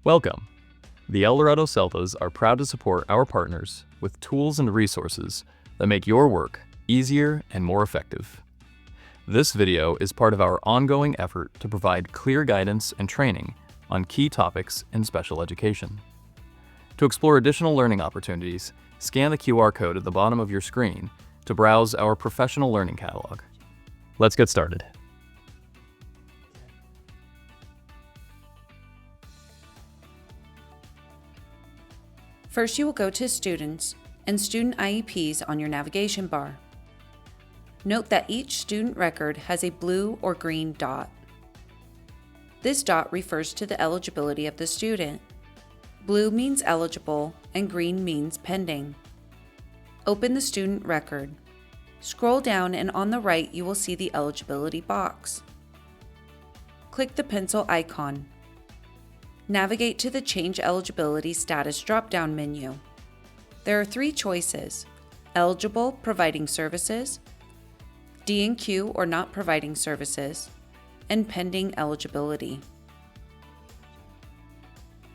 Welcome! The Eldorado Celtas are proud to support our partners with tools and resources that make your work easier and more effective. This video is part of our ongoing effort to provide clear guidance and training on key topics in special education. To explore additional learning opportunities, scan the QR code at the bottom of your screen to browse our professional learning catalog. Let's get started. First, you will go to Students and Student IEPs on your navigation bar. Note that each student record has a blue or green dot. This dot refers to the eligibility of the student. Blue means eligible and green means pending. Open the student record. Scroll down and on the right you will see the eligibility box. Click the pencil icon. Navigate to the Change Eligibility Status drop-down menu. There are three choices: eligible, providing services, D&Q or not providing services, and pending eligibility.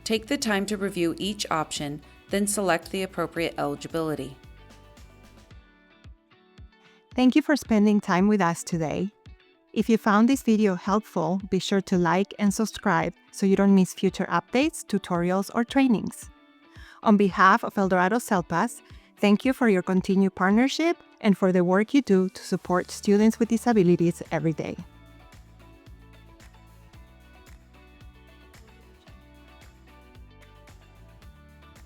Take the time to review each option, then select the appropriate eligibility. Thank you for spending time with us today. If you found this video helpful, be sure to like and subscribe so you don't miss future updates, tutorials, or trainings. On behalf of Eldorado Celtas, thank you for your continued partnership and for the work you do to support students with disabilities every day.